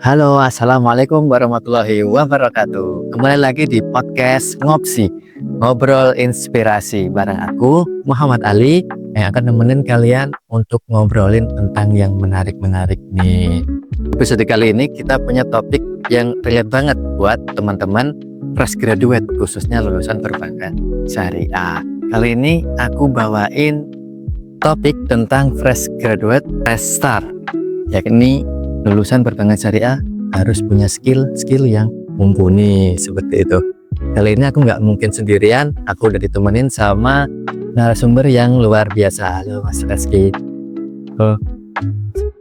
Halo, assalamualaikum warahmatullahi wabarakatuh. Kembali lagi di podcast Ngopsi, ngobrol inspirasi bareng aku Muhammad Ali yang akan nemenin kalian untuk ngobrolin tentang yang menarik-menarik nih. Episode kali ini kita punya topik yang relate banget buat teman-teman fresh graduate, khususnya lulusan perbankan syariah. Kali ini aku bawain topik tentang fresh graduate fresh start, yakni lulusan perbankan syariah harus punya skill yang mumpuni seperti itu. Kali ini aku nggak mungkin sendirian, aku udah ditemenin sama narasumber yang luar biasa. Halo Mas Reski. Oh,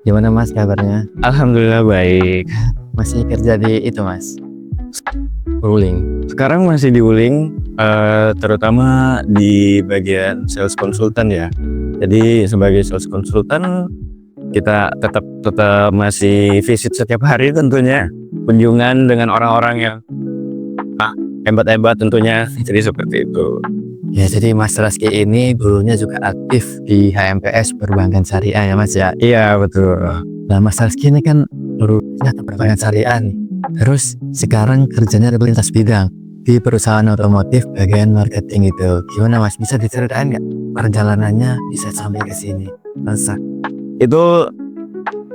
gimana Mas kabarnya? Alhamdulillah baik. Masih kerja di itu Mas? Wuling. Sekarang masih di Wuling, terutama di bagian sales konsultan ya. Jadi sebagai sales konsultan kita tetap masih visit setiap hari tentunya, kunjungan dengan orang-orang yang hebat-hebat tentunya. Jadi seperti itu. Ya, jadi Mas Reski ini dulunya juga aktif di HMPS Perbankan Syariah ya Mas ya? Iya betul. Nah Mas Reski ini kan dulunya perbankan syariah nih, terus sekarang kerjanya di lintas bidang di perusahaan otomotif bagian marketing itu. Gimana Mas, bisa diceritain nggak perjalanannya bisa sampai ke sini? Masa? Itu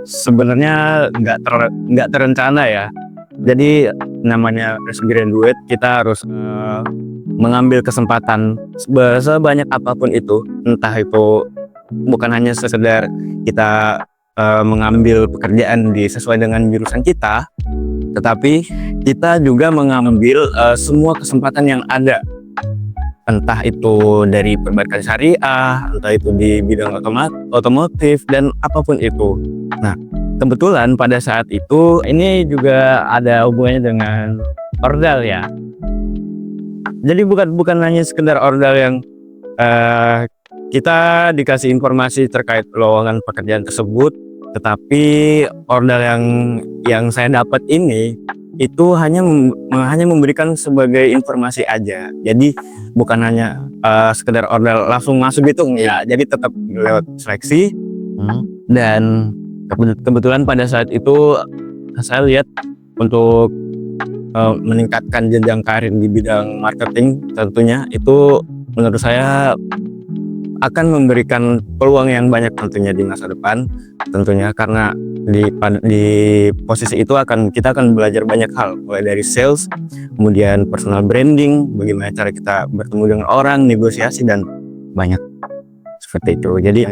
sebenarnya nggak terencana ya. Jadi namanya fresh graduate, kita harus mengambil kesempatan sebanyak apapun itu. Entah itu bukan hanya sekedar kita mengambil pekerjaan sesuai dengan jurusan kita, tetapi kita juga mengambil semua kesempatan yang ada. Entah itu dari perbankan syariah, entah itu di bidang otomotif, dan apapun itu. Nah, kebetulan pada saat itu, ini juga ada hubungannya dengan ordal ya. Jadi bukan hanya sekedar ordal yang kita dikasih informasi terkait lowongan pekerjaan tersebut, tetapi ordal yang saya dapat ini itu hanya memberikan sebagai informasi aja. Jadi bukan hanya sekedar ordal langsung masuk gitu ya. Jadi tetap lewat seleksi. Dan kebetulan pada saat itu saya lihat untuk meningkatkan jenjang karir di bidang marketing tentunya itu menurut saya akan memberikan peluang yang banyak tentunya di masa depan, tentunya karena di posisi itu kita akan belajar banyak hal, mulai dari sales, kemudian personal branding, bagaimana cara kita bertemu dengan orang, negosiasi, dan banyak seperti itu. Jadi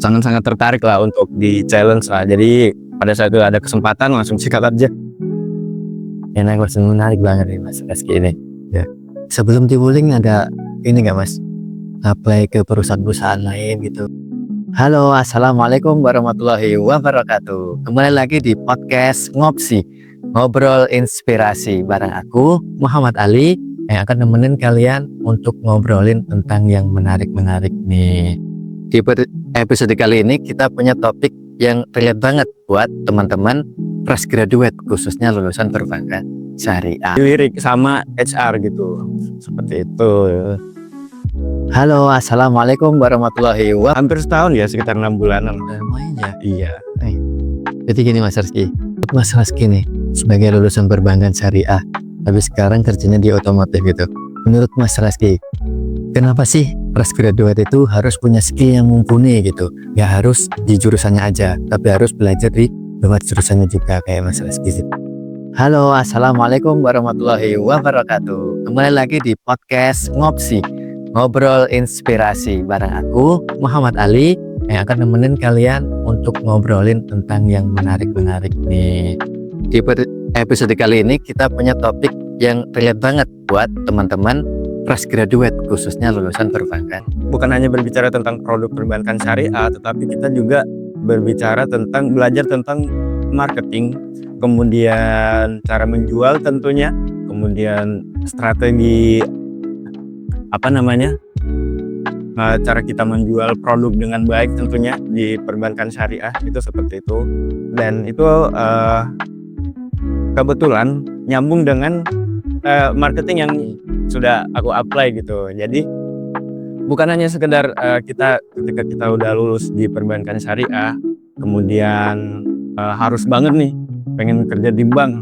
sangat-sangat tertarik lah untuk di challenge lah. Jadi pada saat itu ada kesempatan langsung sikat aja. Enak Mas, menarik banget nih Mas Reski ini. Ya. Sebelum di Wuling ada ini nggak Mas? Apply ke perusahaan-perusahaan lain gitu. Halo, assalamualaikum warahmatullahi wabarakatuh. Kembali lagi di podcast Ngopsi, ngobrol inspirasi bareng aku Muhammad Ali yang akan nemenin kalian untuk ngobrolin tentang yang menarik-menarik nih. Di episode kali ini kita punya topik yang relate banget buat teman-teman fresh graduate, khususnya lulusan perbankan syariah. Lirik sama HR gitu, seperti itu. Halo, assalamualaikum warahmatullahi wabarakatuh. Hampir setahun ya, sekitar 6 bulanan. Lumayan ya. Iya. Jadi gini Mas Reski, Mas Reski nih sebagai lulusan perbankan syariah, tapi sekarang kerjanya di otomotif gitu. Menurut Mas Reski, kenapa sih fresh graduate itu harus punya skill yang mumpuni gitu? Gak harus di jurusannya aja, tapi harus belajar di luar jurusannya juga kayak Mas Reski. Halo, assalamualaikum warahmatullahi wabarakatuh. Kembali lagi di podcast Ngopsi, ngobrol inspirasi bareng aku Muhammad Ali yang akan nemenin kalian untuk ngobrolin tentang yang menarik-menarik nih. Di episode kali ini kita punya topik yang relate banget buat teman-teman fresh graduate, khususnya lulusan perbankan. Bukan hanya berbicara tentang produk perbankan syariah, tetapi kita juga berbicara tentang belajar tentang marketing, kemudian cara menjual tentunya, kemudian strategi cara kita menjual produk dengan baik tentunya di perbankan syariah itu seperti itu. Dan itu kebetulan nyambung dengan marketing yang sudah aku apply gitu. Jadi bukan hanya sekedar kita ketika kita udah lulus di perbankan syariah kemudian harus banget nih pengen kerja di bank.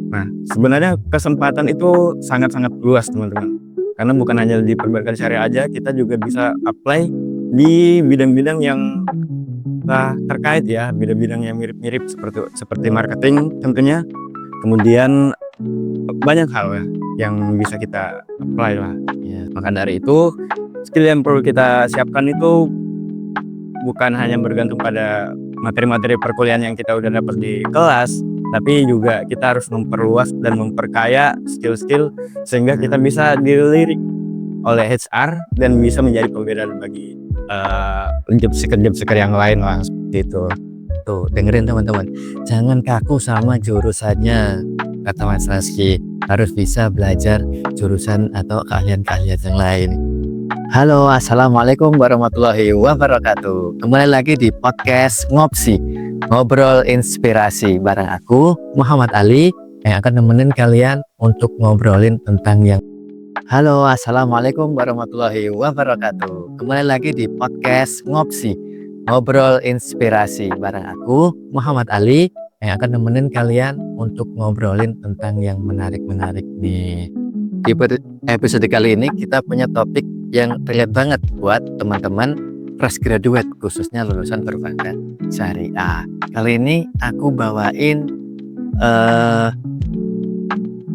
Nah, sebenarnya kesempatan itu sangat-sangat luas teman-teman. Karena bukan hanya di perbankan syariah aja, kita juga bisa apply di bidang-bidang yang terkait ya, bidang-bidang yang mirip-mirip seperti marketing tentunya. Kemudian banyak hal ya yang bisa kita apply lah. Ya. Maka dari itu, skill yang perlu kita siapkan itu bukan hanya bergantung pada materi-materi perkuliahan yang kita udah dapat di kelas, tapi juga kita harus memperluas dan memperkaya skill-skill sehingga kita bisa dilirik oleh HR dan bisa menjadi pembedaan bagi job seeker yang lain lah, seperti itu. Tuh, dengerin teman-teman, jangan kaku sama jurusannya, kata Mas Rizky. Harus bisa belajar jurusan atau keahlian-keahlian yang lain. Halo, assalamualaikum warahmatullahi wabarakatuh. Kembali lagi di podcast Ngopsi, ngobrol inspirasi bareng aku Muhammad Ali yang akan nemenin kalian untuk ngobrolin tentang yang. Halo, assalamualaikum warahmatullahi wabarakatuh. Kembali lagi di podcast Ngopsi, ngobrol inspirasi bareng aku Muhammad Ali yang akan nemenin kalian untuk ngobrolin tentang yang menarik-menarik nih. Di episode kali ini kita punya topik yang relate banget buat teman-teman fresh graduate, khususnya lulusan perbankan syariah. Kali ini aku bawain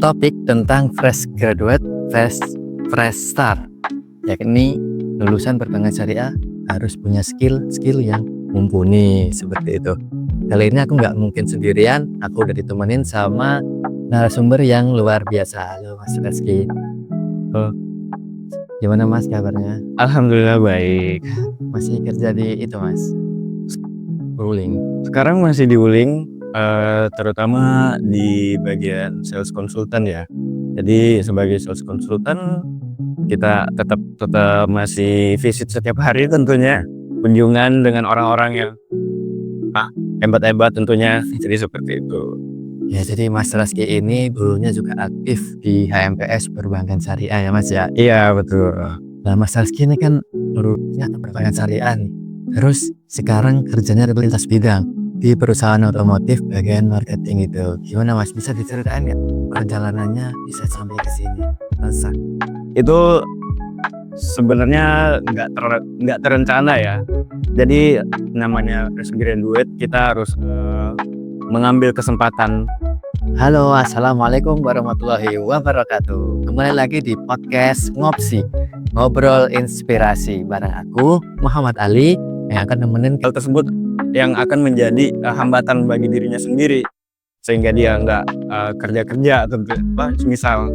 topik tentang fresh graduate, fresh start, yakni lulusan perbankan syariah harus punya skill yang mumpuni, seperti itu. Kali ini aku nggak mungkin sendirian, aku udah ditemenin sama narasumber yang luar biasa. Halo Mas Rizky. Gimana Mas kabarnya? Alhamdulillah baik. Masih kerja di itu Mas? Wuling. Sekarang masih di Wuling, terutama di bagian sales konsultan ya. Jadi sebagai sales konsultan kita tetap masih visit setiap hari tentunya, kunjungan dengan orang-orang yang hebat-hebat tentunya, jadi seperti itu. Ya, jadi Mas Rizky ini dulunya juga aktif di HMPS Perbankan Syariah ya Mas ya? Iya betul. Nah Mas Rizky ini kan dulunya perbankan syariah nih, terus sekarang kerjanya di lintas bidang di perusahaan otomotif bagian marketing itu. Gimana Mas, bisa diceritain nggak perjalanannya bisa sampai ke sini? Masa? Itu sebenarnya nggak terencana ya. Jadi namanya fresh graduate, kita harus mengambil kesempatan. Halo, assalamualaikum warahmatullahi wabarakatuh. Kembali lagi di podcast Ngopsi, ngobrol inspirasi bareng aku Muhammad Ali yang akan nemenin Hal tersebut yang akan menjadi hambatan bagi dirinya sendiri sehingga dia nggak kerja atau misal,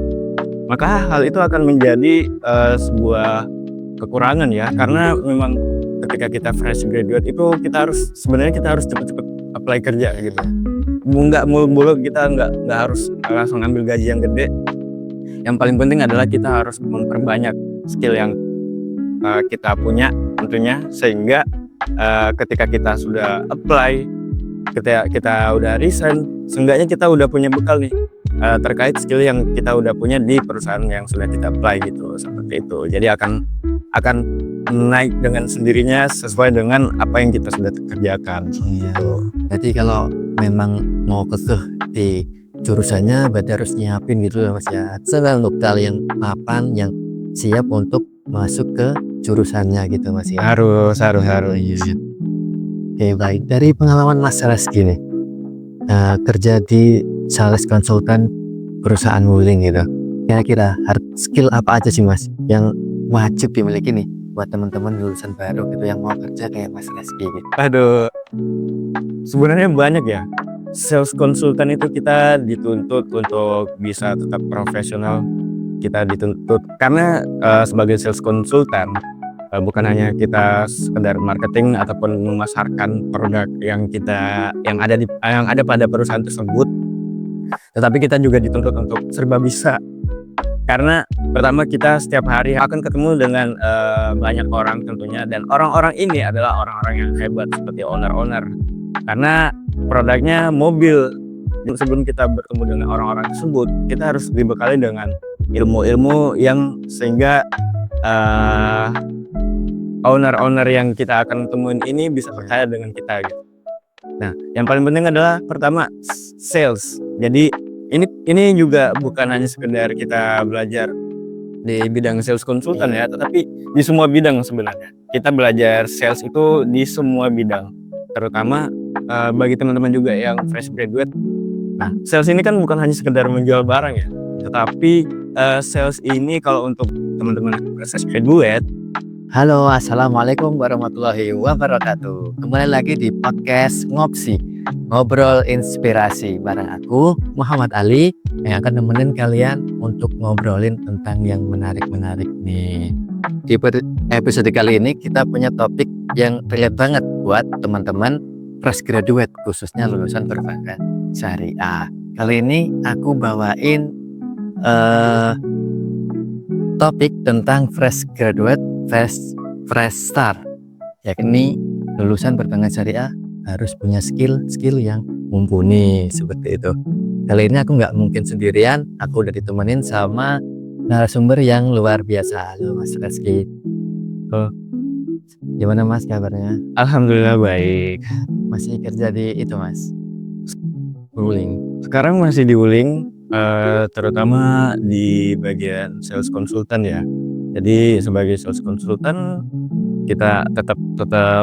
maka hal itu akan menjadi sebuah kekurangan ya, karena memang ketika kita fresh graduate itu kita harus cepet-cepet apply kerja gitu. Nggak muluk-muluk, kita nggak harus langsung ambil gaji yang gede. Yang paling penting adalah kita harus memperbanyak skill yang kita punya tentunya, sehingga ketika kita sudah apply, ketika kita udah resign, seenggaknya kita udah punya bekal nih terkait skill yang kita udah punya di perusahaan yang sudah kita apply gitu, seperti itu. Jadi akan naik dengan sendirinya sesuai dengan apa yang kita sudah kerjakan. Iya. Jadi kalau memang mau kekeh di jurusannya berarti harus nyiapin gitu ya Mas ya. Untuk kalian mapan yang siap untuk masuk ke jurusannya gitu Mas ya. Harus. Iya. Oke, baik. Dari pengalaman Mas Rizky nih, kerja di sales konsultan perusahaan Wuling gitu, kira-kira hard skill apa aja sih Mas yang wajib dimiliki nih buat teman-teman lulusan baru gitu yang mau kerja kayak Mas Rizky gitu? Aduh, sebenarnya banyak ya. Sales konsultan itu kita dituntut untuk bisa tetap profesional. Kita dituntut karena sebagai sales konsultan bukan hanya kita sekedar marketing ataupun memasarkan produk yang ada pada perusahaan tersebut, tetapi kita juga dituntut untuk serba bisa. Karena pertama, kita setiap hari akan ketemu dengan banyak orang tentunya, dan orang-orang ini adalah orang-orang yang hebat seperti owner-owner. Karena produknya mobil. Sebelum kita bertemu dengan orang-orang tersebut, kita harus dibekali dengan ilmu-ilmu yang sehingga owner-owner yang kita akan temuin ini bisa percaya dengan kita gitu. Nah, yang paling penting adalah pertama sales. Jadi ini juga bukan hanya sekedar kita belajar di bidang sales konsultan ya, tetapi di semua bidang sebenarnya. Kita belajar sales itu di semua bidang, terutama bagi teman-teman juga yang fresh graduate. Nah, sales ini kan bukan hanya sekedar menjual barang ya, tetapi sales ini kalau untuk teman-teman yang fresh graduate. Halo, assalamualaikum warahmatullahi wabarakatuh. Kembali lagi di podcast Ngopsi, ngobrol inspirasi bareng aku Muhammad Ali yang akan nemenin kalian untuk ngobrolin tentang yang menarik-menarik nih. Di episode kali ini kita punya topik yang relate banget buat teman-teman fresh graduate, khususnya lulusan perbankan syariah. Kali ini aku bawain topik tentang fresh graduate, fresh start, yakni lulusan perbankan syariah harus punya skill yang mumpuni seperti itu. Kali ini aku nggak mungkin sendirian, aku udah ditemenin sama narasumber yang luar biasa. Halo Mas Reski. Oh, Gimana Mas kabarnya? alhamdulillah baik. Masih kerja di itu Mas? Wuling. Sekarang masih di Wuling, terutama di bagian sales konsultan ya. Jadi sebagai sales konsultan kita tetap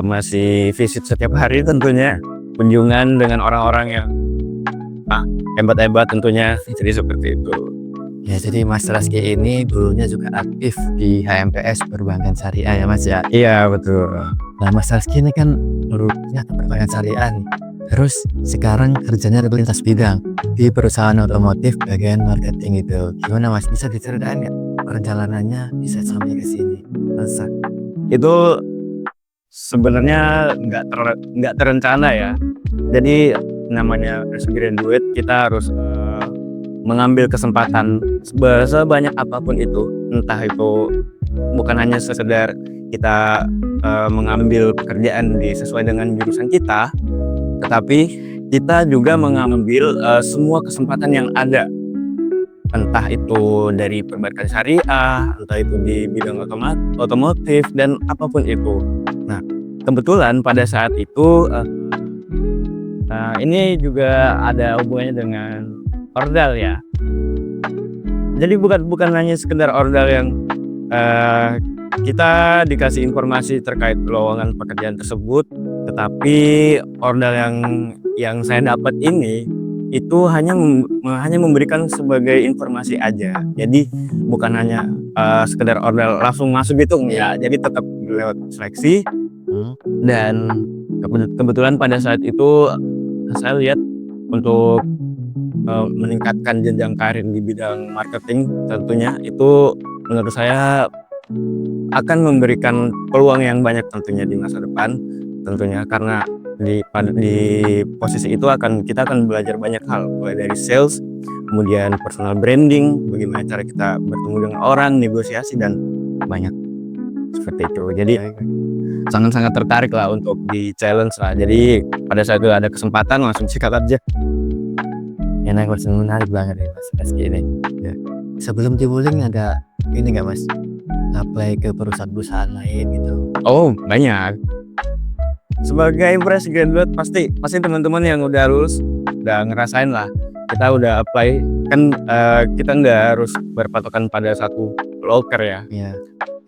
masih visit setiap hari tentunya, kunjungan dengan orang-orang yang hebat-hebat tentunya. Jadi seperti itu. Ya, jadi Mas Reski ini dulunya juga aktif di HMPS Perbankan Syariah ya Mas ya. Iya betul. Nah Mas Reski ini kan lulusannya perbankan syariah nih. Terus sekarang kerjanya di lintas bidang di perusahaan otomotif bagian marketing itu. Gimana Mas, bisa diceritain nggak perjalanannya bisa sampai ke sini? Masa? Itu sebenarnya nggak terencana ya. Jadi namanya fresh graduate, kita harus mengambil kesempatan sebanyak apapun itu, entah itu bukan hanya sekedar kita mengambil pekerjaan sesuai dengan jurusan kita, tetapi kita juga mengambil semua kesempatan yang ada, entah itu dari perbankan syariah, entah itu di bidang otomotif dan apapun itu. Nah, kebetulan pada saat itu ini juga ada hubungannya dengan ordal ya. Jadi bukan hanya sekedar ordal yang kita dikasih informasi terkait lowongan pekerjaan tersebut, tetapi ordal yang saya dapat ini itu hanya memberikan sebagai informasi aja. Jadi bukan hanya sekedar ordal langsung masuk gitu enggak. Jadi tetap lewat seleksi. Dan kebetulan pada saat itu saya lihat untuk meningkatkan jenjang karir di bidang marketing tentunya itu menurut saya akan memberikan peluang yang banyak tentunya di masa depan tentunya, karena di posisi itu kita akan belajar banyak hal, mulai dari sales, kemudian personal branding, bagaimana cara kita bertemu dengan orang, negosiasi dan banyak seperti itu. Jadi sangat-sangat tertarik lah untuk di challenge lah. Jadi pada saat itu ada kesempatan langsung sikat aja. Enak Mas, menarik banget nih Mas Reski ini. Ya. Sebelum di Wuling ada ini nggak Mas? Apply ke perusahaan-perusahaan lain gitu. Oh banyak. Sebagai fresh graduate pasti teman-teman yang udah lulus udah ngerasain lah. Kita udah apply kan, kita nggak harus berpatokan pada satu loker ya. Iya.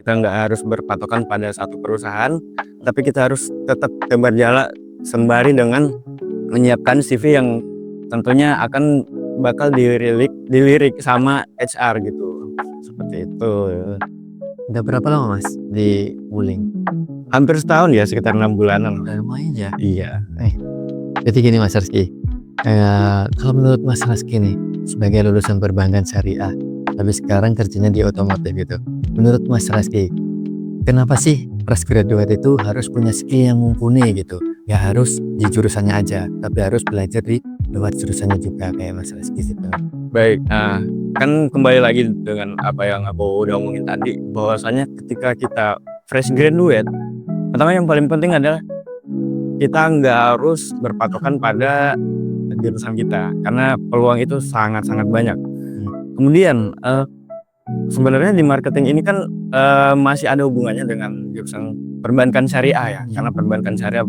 Kita nggak harus berpatokan pada satu perusahaan, tapi kita harus tetap berjalan sembari dengan menyiapkan CV yang tentunya akan bakal dilirik sama HR gitu. Seperti itu. Udah berapa lama Mas di Wuling? Hampir setahun ya, sekitar 6 bulanan. Lumayan ya. Iya. Jadi gini Mas Reski, kalau menurut Mas Reski nih sebagai lulusan perbankan syariah, tapi sekarang kerjanya di otomotif gitu. Menurut Mas Reski, kenapa sih fresh graduate itu harus punya skill yang mumpuni gitu? Ya harus di jurusannya aja, tapi harus belajar di luar jurusannya juga kayak Mas Reski gitu. Baik, kan kembali lagi dengan apa yang aku udah omongin tadi, bahwasanya ketika kita fresh graduate, pertama yang paling penting adalah kita nggak harus berpatokan pada jurusan kita, karena peluang itu sangat-sangat banyak. Kemudian sebenarnya di marketing ini kan masih ada hubungannya dengan jurusan perbankan syariah ya, karena perbankan syariah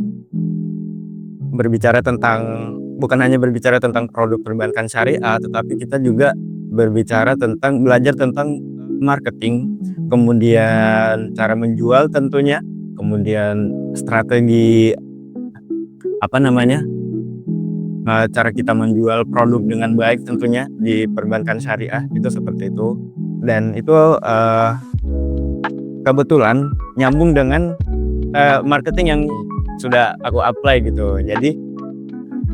berbicara tentang bukan hanya berbicara tentang produk perbankan syariah, tetapi kita juga belajar tentang marketing, kemudian cara menjual tentunya, kemudian strategi cara kita menjual produk dengan baik tentunya di perbankan syariah itu seperti itu. Dan itu kebetulan nyambung dengan marketing yang sudah aku apply gitu. Jadi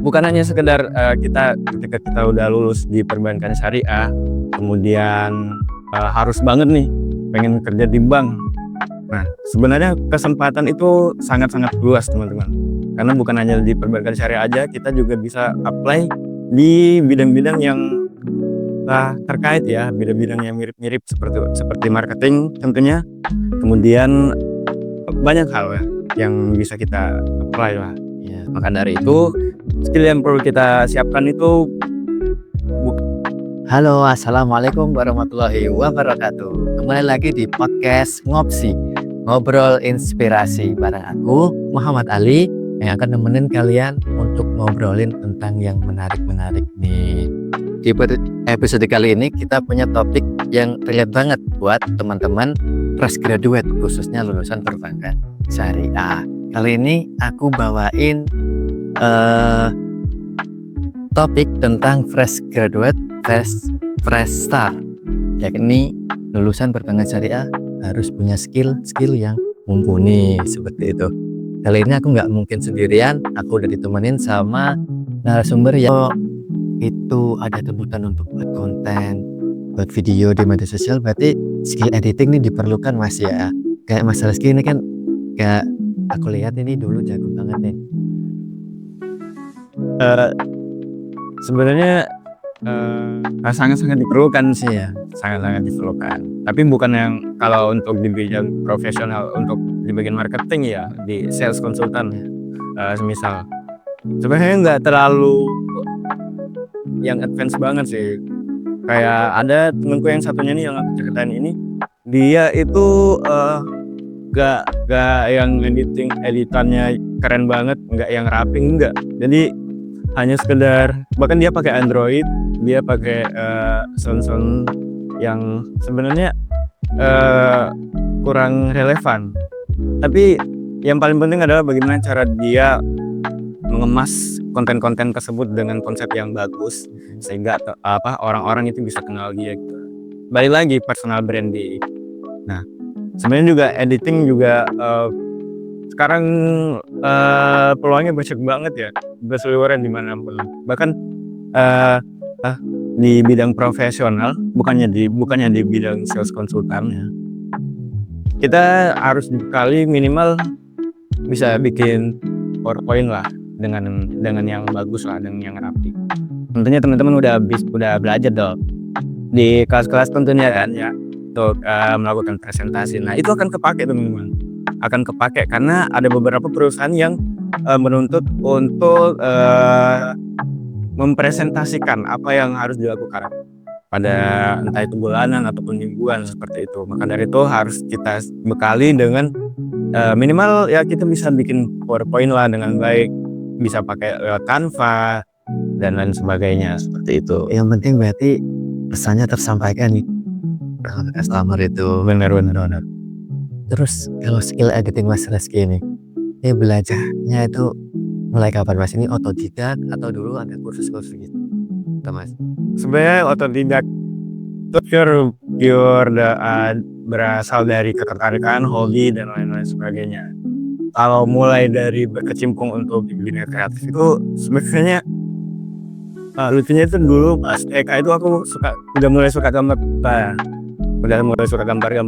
bukan hanya sekedar kita ketika kita udah lulus di perbankan syariah, kemudian harus banget nih pengen kerja di bank. Nah, sebenarnya kesempatan itu sangat-sangat luas teman-teman. Karena bukan hanya di perbankan syariah aja, kita juga bisa apply di bidang-bidang yang terkait ya, bidang-bidang yang mirip-mirip seperti marketing tentunya. Kemudian banyak hal ya yang bisa kita apply lah. Ya. Maka dari itu skill yang perlu kita siapkan itu Halo, assalamualaikum warahmatullahi wabarakatuh. Kembali lagi di podcast Ngopsi, ngobrol inspirasi bareng aku Muhammad Ali yang akan nemenin kalian untuk ngobrolin tentang yang menarik-menarik nih. Di episode kali ini kita punya topik yang relate banget buat teman-teman fresh graduate, khususnya lulusan perbankan syariah. Kali ini aku bawain topik tentang fresh graduate, fresh start, yakni lulusan perbankan syariah harus punya skill yang mumpuni seperti itu. Kali ini aku nggak mungkin sendirian, aku udah ditemenin sama narasumber yang itu ada kebutuhan untuk buat konten, buat video di media sosial. Berarti skill editing ini diperlukan Mas ya. Kayak Mas Rizky ini kan kayak aku lihat ini dulu jago banget nih. Sebenarnya sangat-sangat diperlukan sih ya, sangat-sangat diperlukan. Tapi bukan yang kalau untuk di bidang profesional, untuk di bagian marketing ya, di sales konsultan semisal. Sebenarnya nggak terlalu yang advance banget sih. Kayak ada temenku yang satunya nih yang aku ceritain ini, dia itu gak yang editannya keren banget, nggak yang rapi, enggak. Jadi hanya sekedar, bahkan dia pakai Android, dia pakai sound yang sebenarnya kurang relevan. Tapi yang paling penting adalah bagaimana cara dia mengemas konten-konten tersebut dengan konsep yang bagus sehingga orang-orang itu bisa kenal dia gitu. Balik lagi personal branding. Nah, sebenarnya juga editing juga sekarang peluangnya banyak banget ya, berseliweran dimanapun. Bahkan di bidang profesional, bukannya di bidang sales konsultan ya. Kita harus dibekali minimal bisa bikin PowerPoint lah dengan yang bagus lah, dengan yang rapi. Tentunya teman-teman udah belajar dong di kelas-kelas tentunya kan ya untuk melakukan presentasi. Nah, itu akan kepake teman-teman. Akan kepake karena ada beberapa perusahaan yang menuntut untuk mempresentasikan apa yang harus dilakukan pada entah itu bulanan ataupun mingguan seperti itu. Maka dari itu harus kita bekali dengan minimal ya kita bisa bikin PowerPoint lah dengan baik, bisa pakai lewat Canva dan lain sebagainya seperti itu. Yang penting berarti pesannya tersampaikan nih customer itu. Benar. Terus kalau skill editing Mas Rizky ini belajarnya itu mulai kapan Mas? Ini otodidak atau dulu ada kursus-kursus gitu Mas? Sebenarnya otodidak itu pure berasal dari ketertarikan, hobi dan lain-lain sebagainya. Kalau mulai dari berkecimpung untuk di dunia kreatif itu sebenarnya lucunya itu dulu pas TK itu aku udah mulai suka gambar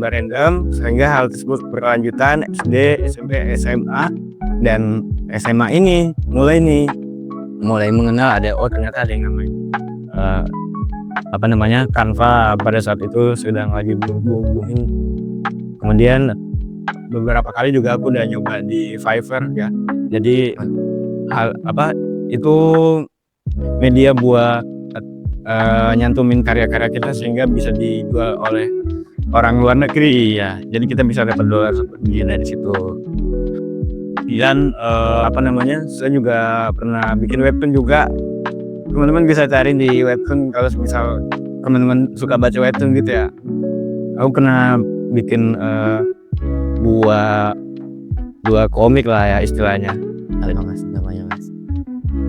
random, sehingga hal tersebut berkelanjutan SD, SMP, SMA, dan SMA ini mulai mengenal ternyata ada yang namanya Canva. Pada saat itu sedang lagi booming. Kemudian beberapa kali juga aku udah nyoba di Fiverr ya. Jadi itu media buat nyantumin karya-karya kita sehingga bisa dijual oleh orang luar negeri ya. Jadi kita bisa dapat dolar seperti dari situ. Dan apa namanya, saya juga pernah bikin webtoon juga. Teman-teman bisa cari di webtoon kalau misal teman-teman suka baca webtoon gitu ya. Aku pernah bikin dua komik lah ya istilahnya. Halo mas, namanya mas.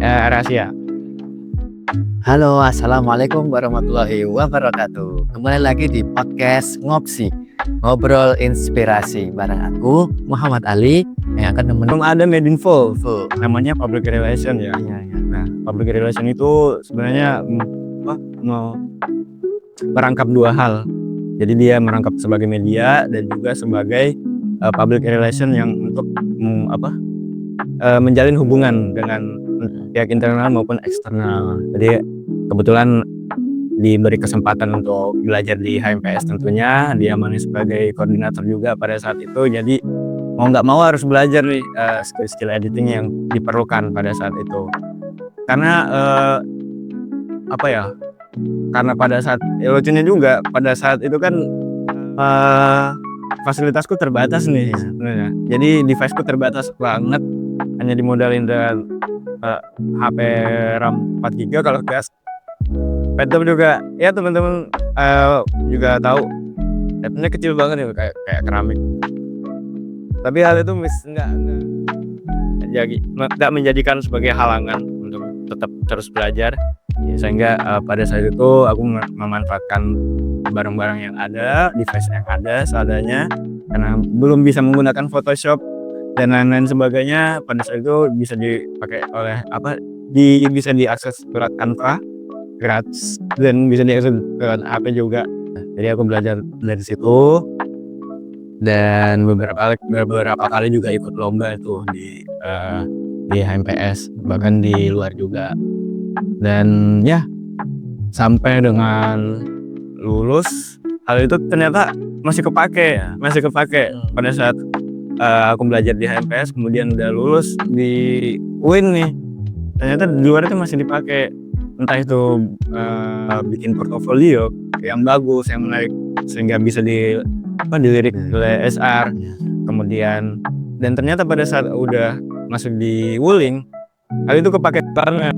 Rahasia. Halo, assalamualaikum warahmatullahi wabarakatuh. Kembali lagi di podcast Ngopsi, ngobrol inspirasi bareng aku Muhammad Ali yang akan nemenin. Belum ada Medinfo, namanya public relation ya. Iya. Nah, public relation itu sebenarnya merangkap dua hal. Jadi dia merangkap sebagai media dan juga sebagai public relation yang untuk menjalin hubungan dengan pihak internal maupun eksternal. Jadi kebetulan diberi kesempatan untuk belajar di HMPS, tentunya diamani sebagai koordinator juga pada saat itu. Jadi mau nggak mau harus belajar nih skill editing yang diperlukan pada saat itu. Karena karena pada saat lucunya juga pada saat itu kan fasilitasku terbatas nih sebenarnya. Jadi deviceku terbatas banget, hanya dimodalin dengan HP RAM 4GB kalau gas. Laptop juga ya teman-teman juga tahu laptopnya kecil banget ya, kayak keramik. Tapi hal itu nggak menjadikan sebagai halangan untuk tetap terus belajar. Sehingga pada saat itu aku memanfaatkan barang-barang yang ada, device yang ada seadanya, karena belum bisa menggunakan Photoshop dan lain-lain sebagainya. Pada saat itu bisa dipakai oleh bisa diakses lewat Canva gratis dan bisa diakses lewat HP juga. Jadi aku belajar dari situ dan beberapa kali juga ikut lomba itu di HMPS, bahkan di luar juga. Dan ya sampai dengan lulus hal itu ternyata masih kepake pada saat aku belajar di HMPS, kemudian udah lulus di UIN nih, ternyata di luar itu masih dipakai, entah itu bikin portofolio yang bagus, yang menarik sehingga bisa dilirik oleh SR. Kemudian dan ternyata pada saat udah masuk di Wuling hal itu kepake banget.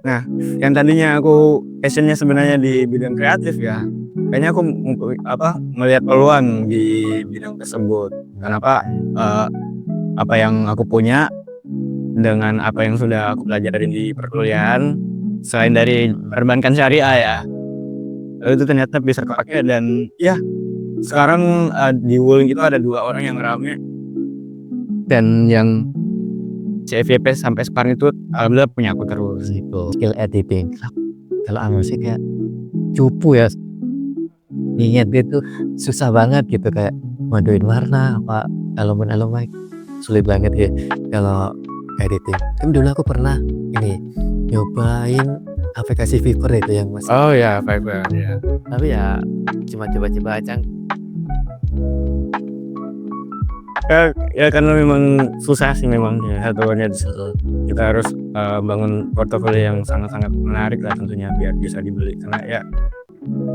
Nah, yang tadinya aku passionnya sebenarnya di bidang kreatif ya, kayaknya aku melihat peluang di bidang tersebut. Kenapa? Apa yang aku punya dengan apa yang sudah aku pelajari di perkuliahan, selain dari perbankan syariah ya, itu ternyata bisa kepake. Dan ya sekarang di Wuling itu ada 2 orang yang rame dan yang CFYP sampai sekarang itu alhamdulillah punya aku terus. Itu skill editing. Kalau aku sih kayak cupu ya, ingat gitu susah banget gitu, kayak maduin warna apa elemen sulit banget ya kalau editing. Tapi dulu aku pernah nyobain aplikasi Fiverr itu yang masih. Oh ya, Fiverr ya. Tapi ya cuma coba-coba aja. Ya karena memang susah sih memang ya, satuannya di situ. Kita harus bangun portofolio yang sangat-sangat menarik lah tentunya biar bisa dibeli. Karena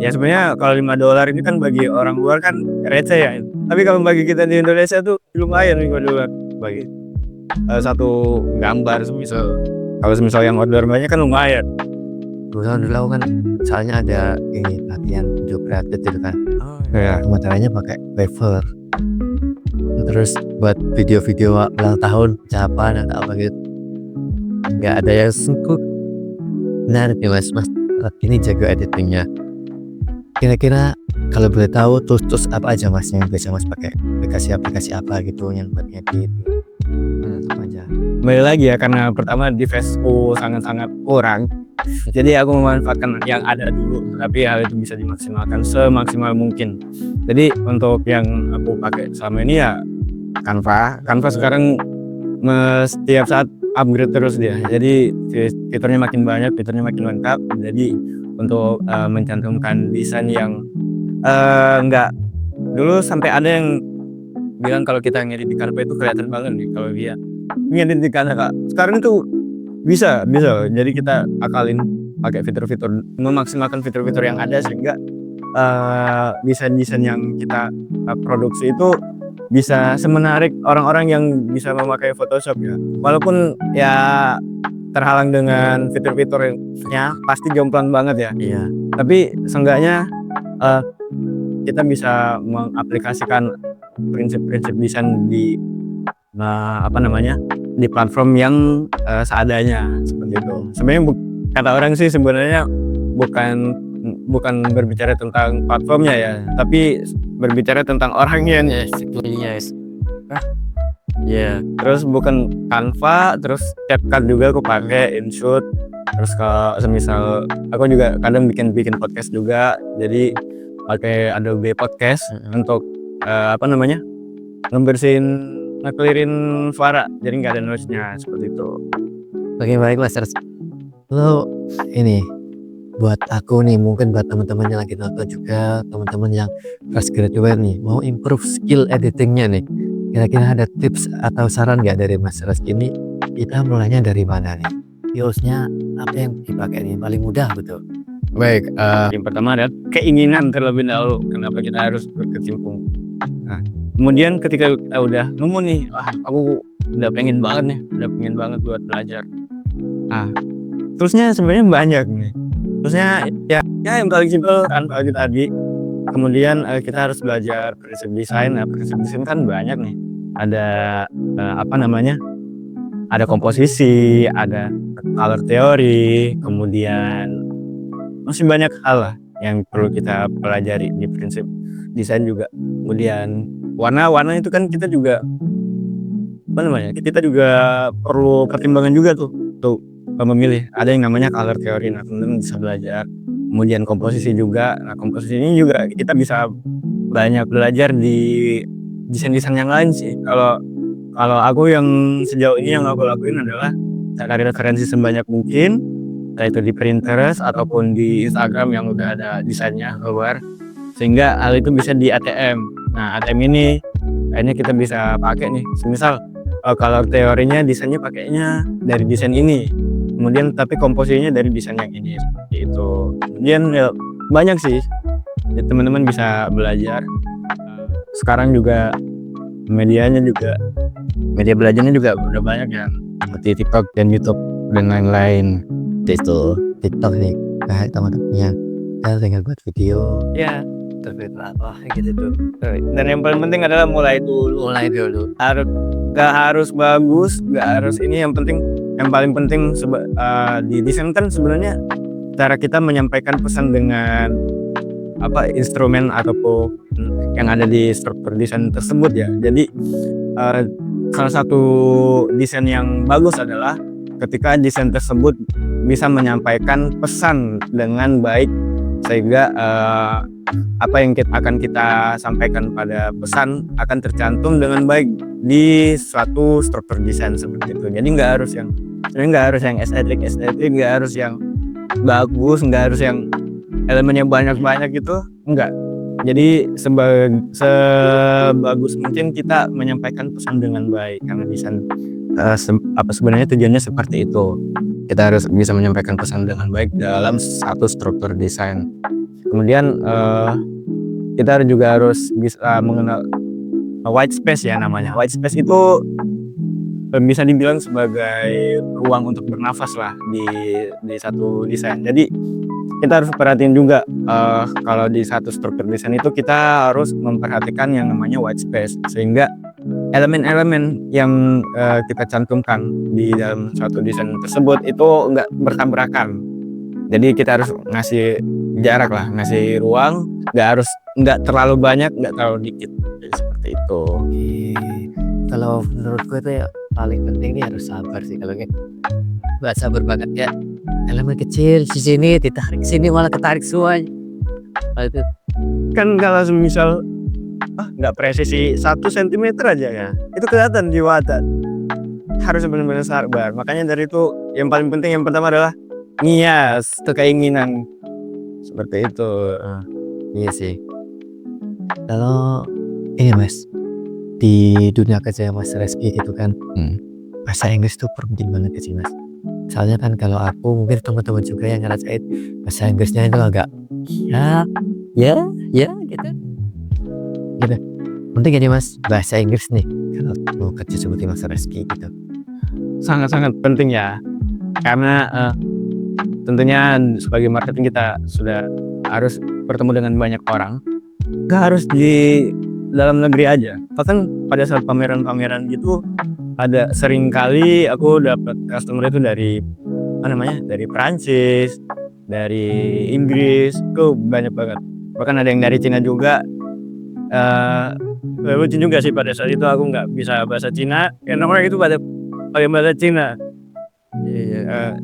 ya sebenarnya kalau $5 ini kan bagi orang luar kan receh ya. Tapi kalau bagi kita di Indonesia tuh lumayan $5 bagi satu gambar semisal. Kalau semisal yang order banyak kan lumayan. Dulu aku kan soalnya ada latihan video kreatif gitu kan. Ya. Materialnya pakai Fiverr. Terus buat video-video ulang tahun, ucapan atau apa gitu, nggak ada yang sungguh benar nih mas ini jago editingnya. Kira-kira kalau boleh tahu tools apa aja mas yang biasa mas pakai, aplikasi apa gitu yang buat edit apa aja? Kembali lagi ya, karena pertama deviceku sangat-sangat kurang, jadi aku memanfaatkan yang ada dulu, tapi hal itu bisa dimaksimalkan semaksimal mungkin. Jadi untuk yang aku pakai selama ini ya Canva sekarang setiap saat upgrade terus dia. Jadi fiturnya makin banyak, fiturnya makin lengkap. Jadi untuk mencantumkan desain yang enggak, dulu sampai ada yang bilang kalau kita ngedit di Canva itu kelihatan banget nih kalau dia ngedit di Canva. Sekarang itu bisa. Jadi kita akalin pakai fitur-fitur, memaksimalkan fitur-fitur yang ada sehingga desain-desain yang kita produksi itu bisa semenarik orang-orang yang bisa memakai Photoshop ya. Walaupun ya terhalang dengan fitur-fiturnya pasti jomplang banget ya. Iya. Tapi seenggaknya kita bisa mengaplikasikan prinsip-prinsip desain di di platform yang seadanya seperti itu. Sebenarnya kata orang sih sebenarnya bukan berbicara tentang platformnya ya, tapi berbicara tentang orangnya nih. Yes. Ya, terus bukan Canva, terus CapCut juga aku pakai, InShot. Terus kalau semisal aku juga kadang bikin podcast juga, jadi pakai Adobe Podcast untuk ngeclearin suara, jadi nggak ada noise-nya seperti itu. Oke, baik Mas. Lo ini buat aku nih, mungkin buat teman-teman yang lagi nonton juga, teman-teman yang fresh graduate nih, mau improve skill editingnya nih, kira-kira ada tips atau saran nggak dari Mas Reski ini? Kita mulainya dari mana nih? Toolsnya apa yang dipakai nih paling mudah betul? Baik, yang pertama adalah keinginan terlebih dahulu, kenapa kita harus berkecimpung. Nah, kemudian ketika kita udah nemu nih, aku udah pengen banget buat belajar. Terusnya sebenarnya banyak nih. Terusnya ya yang paling simpel kan tadi. Kemudian kita harus belajar prinsip desain. Nah, prinsip desain kan banyak nih. Ada ada komposisi, ada color theory, kemudian masih banyak hal lah yang perlu kita pelajari di prinsip desain juga. Kemudian warna itu kan kita juga perlu pertimbangan juga tuh untuk memilih. Ada yang namanya color theory, nah teman-teman bisa belajar. Kemudian komposisi juga. Nah, komposisi ini juga kita bisa banyak belajar di desain-desain yang lain sih. Kalau aku yang sejauh ini yang aku lakuin adalah cari referensi sebanyak mungkin, entah itu di Pinterest ataupun di Instagram yang udah ada desainnya keluar, sehingga hal itu bisa di ATM. Nah, ATM ini kayaknya kita bisa pakai nih. Misal color teorinya desainnya pakainya dari desain ini, kemudian tapi komposisinya dari desain yang ini, seperti itu. Kemudian ya, banyak sih ya, teman-teman bisa belajar. Sekarang juga media belajarnya juga udah banyak ya, seperti TikTok dan YouTube dan lain-lain. Itu TikTok nih kayak teman-temannya kita tinggal buat video Ya, terus apa gitu tuh. dan yang paling penting adalah mulai dulu. Gak harus bagus, gak harus ini, yang paling penting di desain kan sebenarnya cara kita menyampaikan pesan dengan instrumen ataupun yang ada di struktur desain tersebut ya. Jadi salah satu desain yang bagus adalah ketika desain tersebut bisa menyampaikan pesan dengan baik, sehingga apa yang akan kita sampaikan pada pesan akan tercantum dengan baik di suatu struktur desain seperti itu. Jadi nggak harus yang estetik, nggak harus yang bagus, nggak harus yang elemennya banyak gitu, enggak. Jadi sebagus mungkin kita menyampaikan pesan dengan baik, karena desain sebenarnya tujuannya seperti itu. Kita harus bisa menyampaikan pesan dengan baik dalam satu struktur desain. Kemudian kita juga harus bisa mengenal white space ya namanya. White space itu bisa dibilang sebagai ruang untuk bernafas lah di satu desain. Jadi kita harus perhatiin juga kalau di satu struktur desain itu kita harus memperhatikan yang namanya white space, sehingga elemen-elemen yang kita cantumkan di dalam suatu desain tersebut itu nggak bertabrakan. Jadi kita harus ngasih jarak lah, ngasih ruang, nggak terlalu banyak, nggak terlalu dikit. Jadi seperti itu. Kalau menurutku itu ya paling penting nih harus sabar sih. Kalau nggak sabar banget ya, elemen kecil di sini ditarik sini malah ketarik semuanya. Itu Kan kalau misal nggak presisi 1 cm aja ya, itu kelihatan di mata. Harus benar-benar sabar. Makanya dari itu yang paling penting yang pertama adalah nias, itu keinginan seperti itu. iya sih. Kalau ini Mas, di dunia kerja Mas Reski itu kan bahasa Inggris tuh penting banget sih Mas. Soalnya kan kalau aku, mungkin teman-teman juga yang ngerasain bahasa Inggrisnya itu agak ya gitu. Penting ya Mas bahasa Inggris nih kalau mau kerja seperti Mas Reski gitu. Sangat-sangat penting ya, karena tentunya sebagai marketing kita sudah harus bertemu dengan banyak orang, nggak harus di dalam negeri aja. Bahkan pada saat pameran-pameran gitu, ada sering kali aku dapat customer itu dari dari Prancis, dari Inggris, itu banyak banget. Bahkan ada yang dari Cina juga. Lucu juga sih pada saat itu aku nggak bisa bahasa Cina, karena orang itu pada pakai bahasa Cina.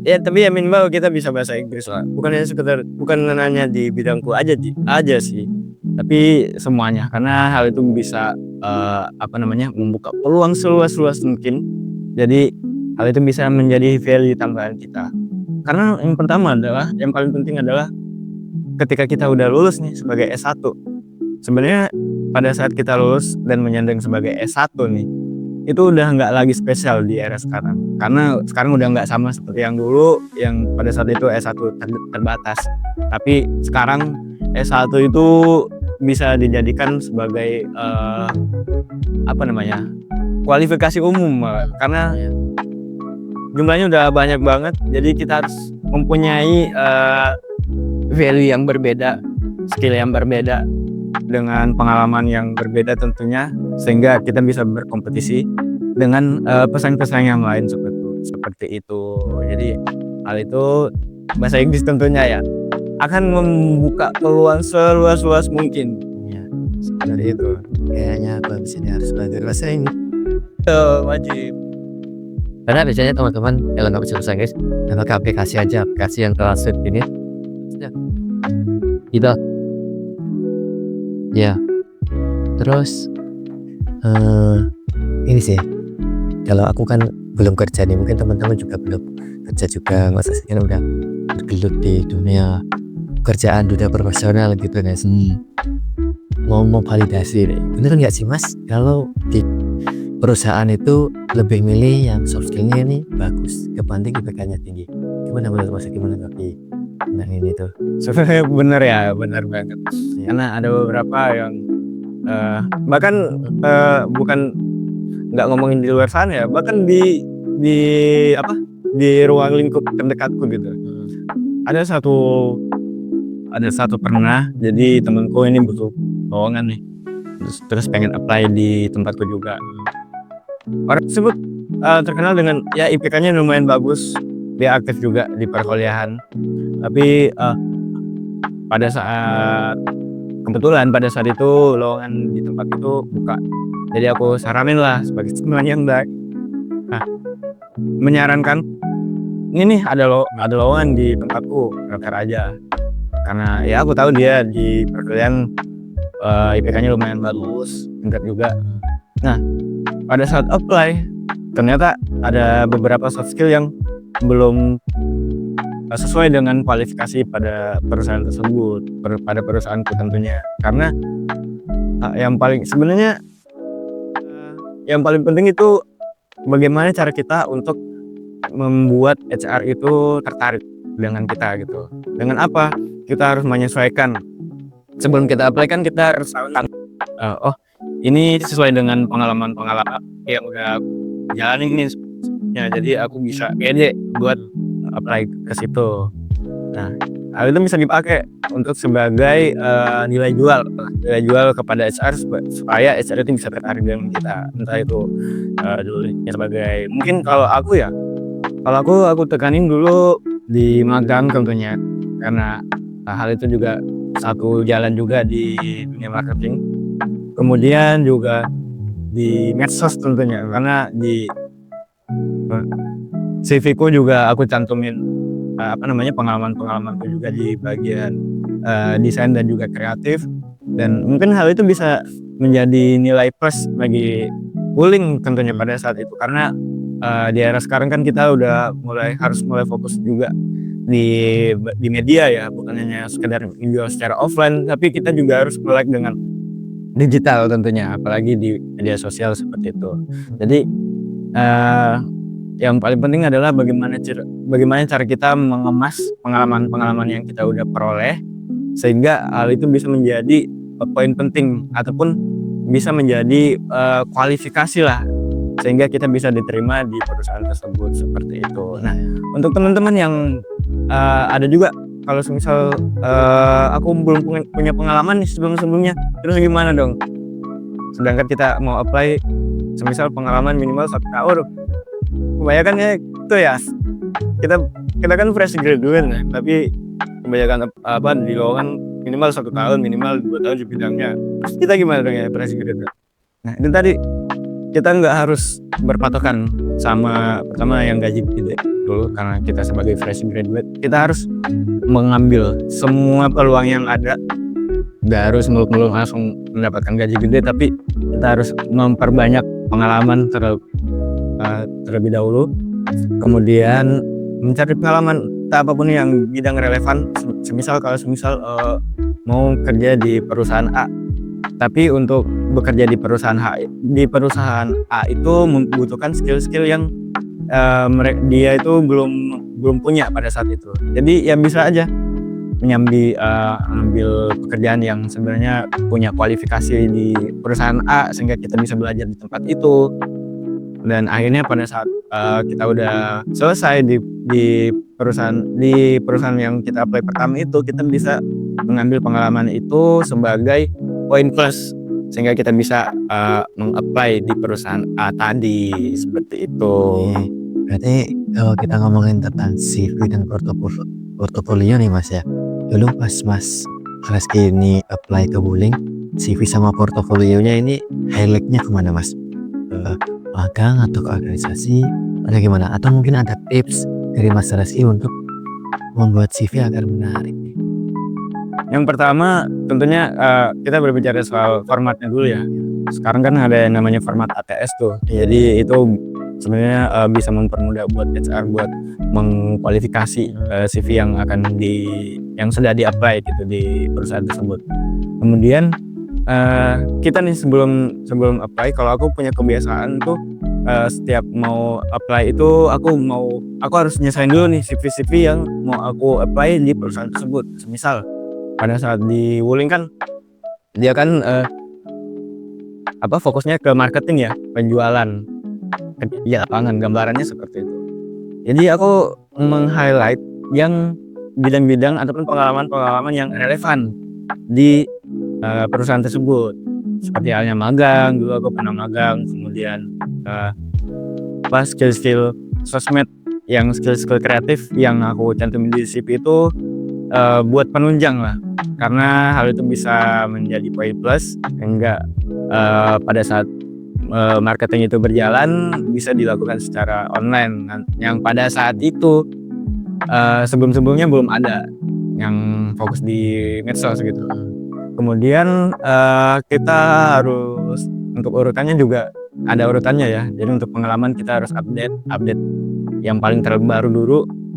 Ya tapi ya minimal kita bisa bahasa Inggris lah. Bukan hanya di bidangku aja sih, tapi semuanya, karena hal itu bisa membuka peluang seluas mungkin. Jadi hal itu bisa menjadi value tambahan kita. Karena yang paling penting adalah ketika kita udah lulus nih sebagai S1. Sebenarnya pada saat kita lulus dan menyandang sebagai S1 nih, itu udah nggak lagi spesial di era sekarang, karena sekarang udah nggak sama seperti yang dulu, yang pada saat itu S1 terbatas. Tapi sekarang S1 itu bisa dijadikan sebagai kualifikasi umum, karena jumlahnya udah banyak banget. Jadi kita harus mempunyai value yang berbeda, skill yang berbeda, dengan pengalaman yang berbeda tentunya, sehingga kita bisa berkompetisi dengan pesaing-pesaing yang lain seperti itu. Jadi hal itu bahasa Inggris tentunya ya akan membuka peluang seluas mungkin. Ya, Seperti itu. kayaknya aku habis ini harus belajar bahasa Inggris. Wajib. Karena biasanya teman-teman kalau nggak bisa bahasa Inggris, pakai aplikasi yang translate ini. Sudah. Gitu. Ya. Terus ini sih. Kalau aku kan belum kerja nih, mungkin teman-teman juga belum kerja juga, maksudnya udah bergelut di dunia kerjaan, dunia profesional gitu guys. Mau validasi nih, bener nggak sih Mas kalau di perusahaan itu lebih milih yang soft skillnya ini bagus kebanding IPK-nya tinggi? Gimana menurut Mas, gimana tapi tentang ini tuh? Sebenarnya benar banget. Karena ada beberapa yang bahkan bukan nggak ngomongin di luar sana ya, bahkan di ruang lingkup terdekatku gitu. Ada satu pernah, jadi temanku ini butuh lowongan nih, terus pengen apply di tempatku juga. Orang tersebut terkenal dengan ya IPK-nya lumayan bagus, dia aktif juga di perkuliahan. Tapi kebetulan pada saat itu lowongan di tempat itu buka, jadi aku saranin lah sebagai teman yang baik. Nah, menyarankan ini nih ada lowongan di tempatku, daftar aja. Karena ya aku tahu dia di perkuliahan IPK-nya lumayan bagus, tingkat juga. Nah, pada saat apply ternyata ada beberapa soft skill yang belum sesuai dengan kualifikasi pada perusahaan tersebut, pada perusahaanku tentunya. Karena yang paling penting itu bagaimana cara kita untuk membuat HR itu tertarik dengan kita gitu. Dengan apa? Kita harus menyesuaikan. Sebelum kita apply kan kita harus tahu ini sesuai dengan pengalaman yang udah jalanin nih. Ya, jadi aku bisa pede buat apply ke situ. Nah, hal itu bisa dipakai untuk sebagai nilai jual kepada HR supaya HR itu bisa tertarik dengan kita. Entah itu dulunya sebagai, mungkin kalau aku tekanin dulu di magang tentunya, karena hal itu juga satu jalan juga di dunia marketing. Kemudian juga di medsos tentunya, karena di CV-ku juga aku cantumin pengalaman-pengalamanku juga di bagian desain dan juga kreatif, dan mungkin hal itu bisa menjadi nilai plus bagi Wuling tentunya pada saat itu. Karena di era sekarang kan kita udah harus mulai fokus juga di media ya, bukan hanya sekedar menjual secara offline, tapi kita juga harus melek dengan digital tentunya, apalagi di media sosial seperti itu. Jadi yang paling penting adalah bagaimana cara kita mengemas pengalaman yang kita udah peroleh, sehingga hal itu bisa menjadi poin penting ataupun bisa menjadi kualifikasi lah, sehingga kita bisa diterima di perusahaan tersebut seperti itu. Nah, untuk teman-teman yang ada juga kalau misal aku belum punya pengalaman nih sebelumnya, terus gimana dong? Sedangkan kita mau apply semisal pengalaman minimal 1 tahun. Kebanyakan ya itu ya, kita kan fresh graduate ya, tapi kebanyakan di lowongan minimal 1 tahun, minimal 2 tahun di bidangnya. Terus kita gimana dong ya fresh graduate? Nah, itu tadi kita nggak harus berpatokan sama pertama yang gaji gede dulu, karena kita sebagai fresh graduate kita harus mengambil semua peluang yang ada. Nggak harus muluk-muluk langsung mendapatkan gaji gede, tapi kita harus memperbanyak pengalaman terlebih dahulu, kemudian mencari pengalaman apapun yang bidang relevan. Semisal mau kerja di perusahaan A, tapi untuk bekerja di perusahaan A itu membutuhkan skill-skill yang dia itu belum punya pada saat itu. Jadi ya bisa aja ambil pekerjaan yang sebenarnya punya kualifikasi di perusahaan A, sehingga kita bisa belajar di tempat itu, dan akhirnya pada saat kita udah selesai di perusahaan yang kita apply pertama itu, kita bisa mengambil pengalaman itu sebagai poin plus, sehingga kita bisa meng-apply di perusahaan A tadi, seperti itu. Berarti kalau kita ngomongin tentang CV dan portofolio nih Mas ya, dulu pas Mas Reski ini apply ke Wuling, CV sama portofolionya ini highlightnya kemana Mas? Magang atau ke organisasi atau gimana? Atau mungkin ada tips dari Mas Reski untuk membuat CV agar menarik? Yang pertama tentunya kita berbicara soal formatnya dulu ya. Sekarang kan ada yang namanya format ATS tuh, jadi itu sebenarnya bisa mempermudah buat HR buat mengkualifikasi CV yang sudah di-apply gitu di perusahaan tersebut. Kemudian kita nih sebelum apply, kalau aku punya kebiasaan tuh setiap mau apply itu aku harus nyesain dulu nih CV yang mau aku apply di perusahaan tersebut. Misal pada saat di Wuling kan dia kan fokusnya ke marketing ya, penjualan kerja lapangan, gambarannya seperti itu. Jadi aku meng-highlight yang bidang-bidang ataupun pengalaman-pengalaman yang relevan di perusahaan tersebut. Seperti halnya magang, dulu aku pernah magang, kemudian skill-skill sosmed, yang skill-skill kreatif yang aku cantumin di CV itu buat penunjang lah, karena hal itu bisa menjadi poin plus, sehingga pada saat marketing itu berjalan bisa dilakukan secara online, yang pada saat itu sebelumnya belum ada yang fokus di medsos gitu. Kemudian kita harus, untuk urutannya juga ada urutannya ya, jadi untuk pengalaman kita harus update yang paling terbaru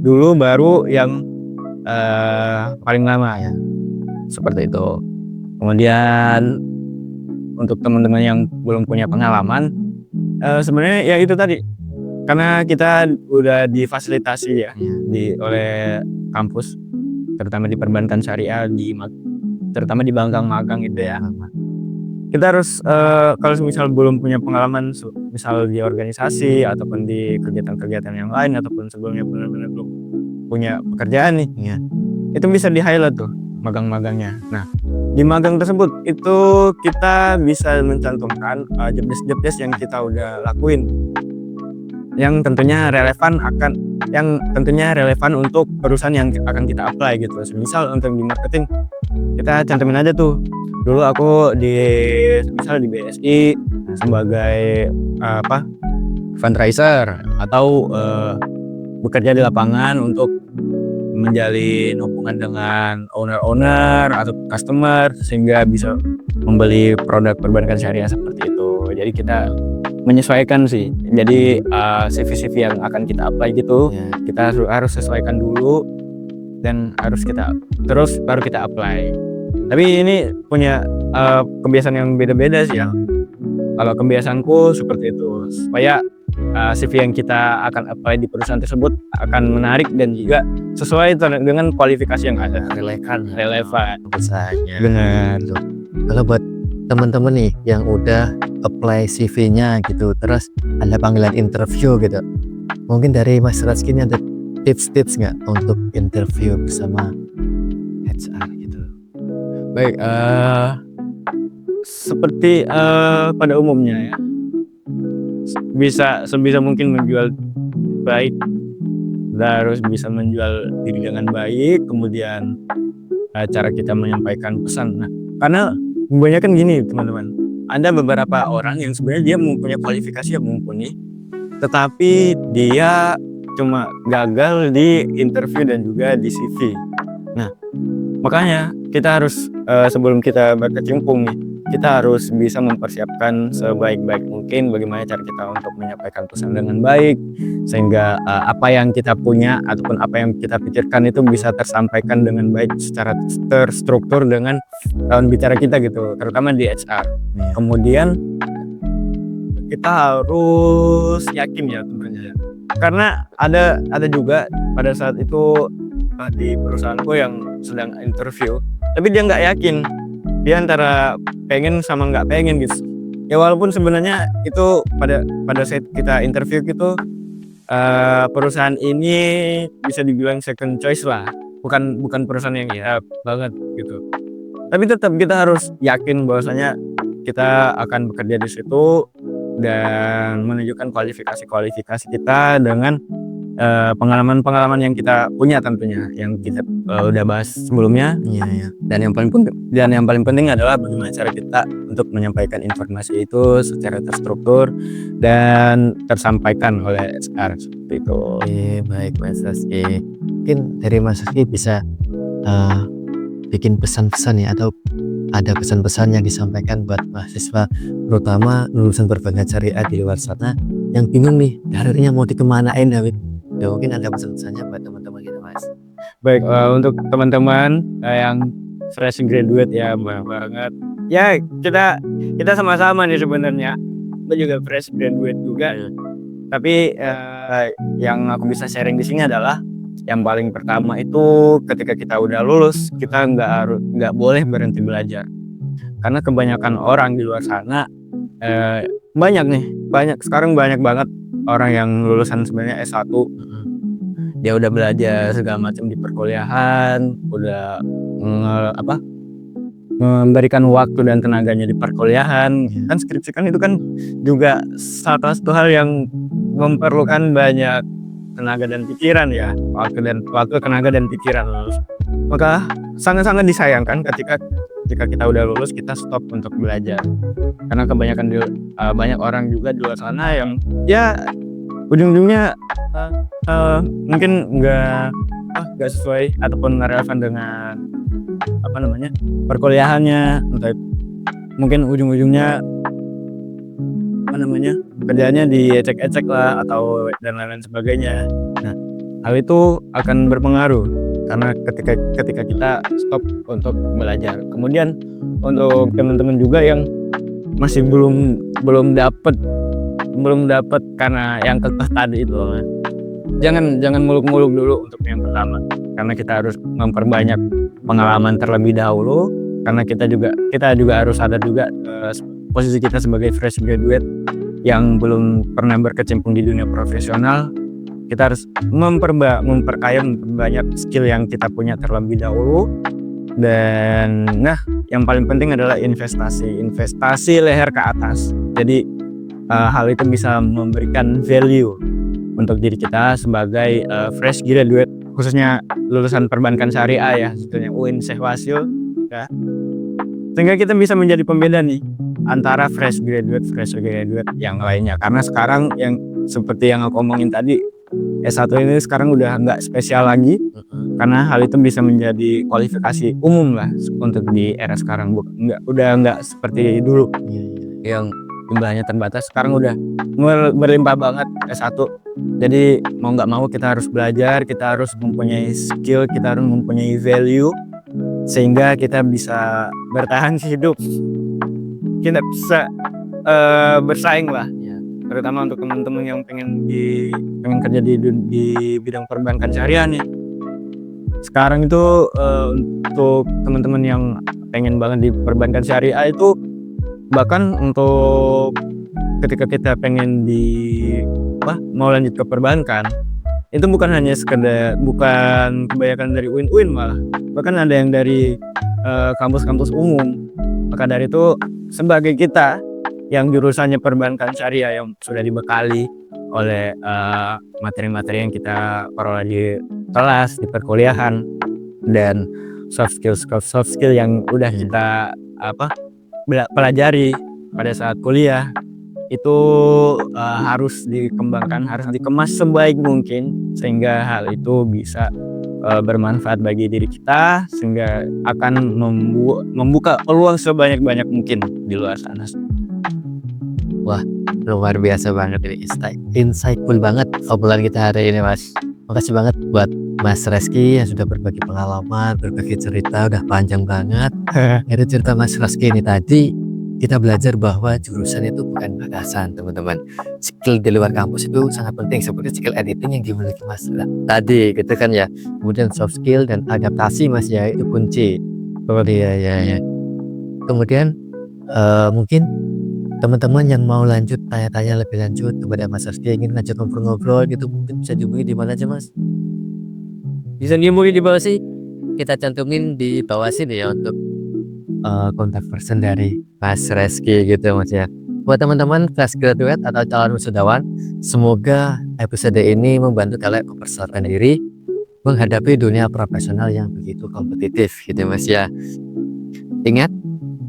dulu baru yang paling lama ya, seperti itu. Kemudian untuk teman-teman yang belum punya pengalaman, sebenarnya ya itu tadi, karena kita udah difasilitasi ya oleh kampus, terutama di perbankan syariah, terutama di magang gitu ya. Kita harus kalau misal belum punya pengalaman, misal di organisasi ataupun di kegiatan-kegiatan yang lain, ataupun sebelumnya benar-benar belum punya pekerjaan nih ya, itu bisa di highlight tuh magang-magangnya. Nah, di magang tersebut itu kita bisa mencantumkan job-desk yang kita udah lakuin, yang tentunya relevan untuk perusahaan yang akan kita apply gitu. Misal untuk di marketing, kita cantumin aja tuh, dulu aku di BSI sebagai fundraiser, atau bekerja di lapangan untuk menjalin hubungan dengan owner atau customer, sehingga bisa membeli produk perbankan syariah seperti itu. Jadi kita menyesuaikan sih, jadi CV yang akan kita apply gitu kita harus sesuaikan dulu, dan terus baru kita apply. Tapi ini punya kebiasaan yang beda-beda sih ya. Kalau kebiasaanku seperti itu, supaya CV yang kita akan apply di perusahaan tersebut akan menarik dan juga sesuai dengan kualifikasi yang ada, relevan. Misalnya. Benar. Kalau buat teman-teman nih yang udah apply CV-nya gitu, terus ada panggilan interview gitu, mungkin dari Mas Raski ini ada tips-tips nggak untuk interview bersama HR gitu? Baik, seperti pada umumnya ya, sebisa mungkin menjual baik, harus bisa menjual diri dengan baik, kemudian cara kita menyampaikan pesan. Nah, karena kebanyakan gini teman-teman, ada beberapa orang yang sebenarnya dia mempunyai kualifikasi yang mumpuni, tetapi dia cuma gagal di interview dan juga di CV. Nah, makanya kita harus sebelum kita berkecimpung nih, kita harus bisa mempersiapkan sebaik-baik mungkin bagaimana cara kita untuk menyampaikan pesan dengan baik, sehingga apa yang kita punya ataupun apa yang kita pikirkan itu bisa tersampaikan dengan baik secara terstruktur dengan lawan bicara kita gitu, terutama di HR. Kemudian kita harus yakin ya tentunya, karena ada juga pada saat itu di perusahaanku yang sedang interview, tapi dia nggak yakin, dia antara pengen sama nggak pengen gitu ya, walaupun sebenarnya itu pada saat kita interview gitu, perusahaan ini bisa dibilang second choice lah, bukan perusahaan yang ya banget gitu, tapi tetap kita harus yakin bahwasanya kita akan bekerja di situ dan menunjukkan kualifikasi kita dengan pengalaman yang kita punya tentunya, yang kita udah bahas sebelumnya. Iya. Dan yang paling penting adalah bagaimana cara kita untuk menyampaikan informasi itu secara terstruktur dan tersampaikan oleh HR seperti itu. Oke, baik Mas Raski. Mungkin dari Mas Raski bisa bikin pesan-pesan ya, atau ada pesan-pesan yang disampaikan buat mahasiswa, terutama lulusan perbankan syariah di luar sana yang bingung nih karirnya mau dikemanain David. Ya, mungkin ada pesan-pesannya buat teman-teman kita Mas. Baik, untuk teman-teman yang fresh graduate ya, banget ya, kita sama-sama nih sebenarnya, kita juga fresh graduate juga, tapi yang aku bisa sharing di sini adalah yang paling pertama itu ketika kita udah lulus, kita nggak boleh berhenti belajar, karena kebanyakan orang di luar sana sekarang banyak banget orang yang lulusan sebenarnya S1, dia udah belajar segala macam di perkuliahan, udah memberikan waktu dan tenaganya di perkuliahan. Kan skripsi kan itu kan juga salah satu hal yang memerlukan banyak tenaga dan pikiran ya, waktu, tenaga dan pikiran. Maka sangat-sangat disayangkan ketika kita udah lulus kita stop untuk belajar, karena kebanyakan banyak orang juga di luar sana yang ya ujung-ujungnya mungkin nggak sesuai ataupun relevan dengan perkuliahannya, mungkin ujung-ujungnya kerjanya diecek-ecek lah atau dan lain-lain sebagainya. Nah, hal itu akan berpengaruh karena ketika kita stop untuk belajar. Kemudian untuk teman-teman juga yang masih belum dapat karena yang kekeh tadi itu, jangan muluk-muluk dulu untuk yang pertama, karena kita harus memperbanyak pengalaman terlebih dahulu, karena kita juga harus sadar juga posisi kita sebagai fresh graduate yang belum pernah berkecimpung di dunia profesional. Kita harus memperbanyak skill yang kita punya terlebih dahulu. Dan yang paling penting adalah investasi leher ke atas. Jadi hal itu bisa memberikan value untuk diri kita sebagai fresh graduate, khususnya lulusan perbankan syariah ya, sebetulnya UIN Syekh Wasil ya. Sehingga kita bisa menjadi pembeda nih antara fresh graduate yang lainnya. Karena sekarang yang seperti yang aku omongin tadi, S1 ini sekarang udah nggak spesial lagi, karena hal itu bisa menjadi kualifikasi umum lah untuk di era sekarang. Udah nggak seperti dulu yang jumlahnya terbatas. Sekarang udah berlimpah banget S1. Jadi mau nggak mau kita harus belajar, kita harus mempunyai skill, kita harus mempunyai value, sehingga kita bisa bertahan hidup, kita bisa bersaing lah, terutama untuk teman-teman yang pengen kerja di bidang perbankan syariah nih. Sekarang itu untuk teman-teman yang pengen banget di perbankan syariah itu bahkan untuk ketika kita pengen mau lanjut ke perbankan, itu bukan hanya bukan kebanyakan dari UIN malah, bahkan ada yang dari kampus-kampus umum. Maka dari itu, sebagai kita yang jurusannya perbankan syariah yang sudah dibekali oleh materi-materi yang kita peroleh di kelas, di perkuliahan, dan soft skill yang udah kita pelajari pada saat kuliah, itu harus dikembangkan, harus dikemas sebaik mungkin sehingga hal itu bisa bermanfaat bagi diri kita, sehingga akan membuka peluang sebanyak-banyak mungkin di luar sana. Wah, luar biasa banget ini, insightful banget obrolan kita hari ini, Mas. Makasih banget buat Mas Reski yang sudah berbagi pengalaman, berbagi cerita, udah panjang banget. Dari cerita Mas Reski ini tadi, kita belajar bahwa jurusan itu bukan batasan, teman-teman. Skill di luar kampus itu sangat penting, seperti skill editing yang dimiliki Mas tadi, gitu kan ya. Kemudian soft skill dan adaptasi, Mas, ya, itu kunci. Seperti ya. Kemudian mungkin teman-teman yang mau lanjut tanya-tanya lebih lanjut kepada Mas Reski, ingin ngajak ngobrol-ngobrol gitu, mungkin bisa dihubungi di mana aja, Mas? Bisa dihubungi di bawah sih. Kita cantumin di bawah sini ya untuk kontak person dari Mas Reski gitu, Mas, ya. Buat teman-teman fresh graduate atau calon wisudawan, semoga episode ini membantu kalian mempersiapkan diri menghadapi dunia profesional yang begitu kompetitif gitu, Mas, ya. Ingat,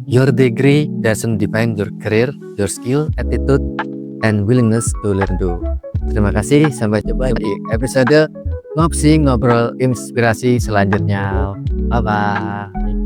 your degree doesn't define your career, your skill, attitude, and willingness to learn too. Terima kasih, sampai jumpa di episode ngobrol inspirasi selanjutnya. Bye bye.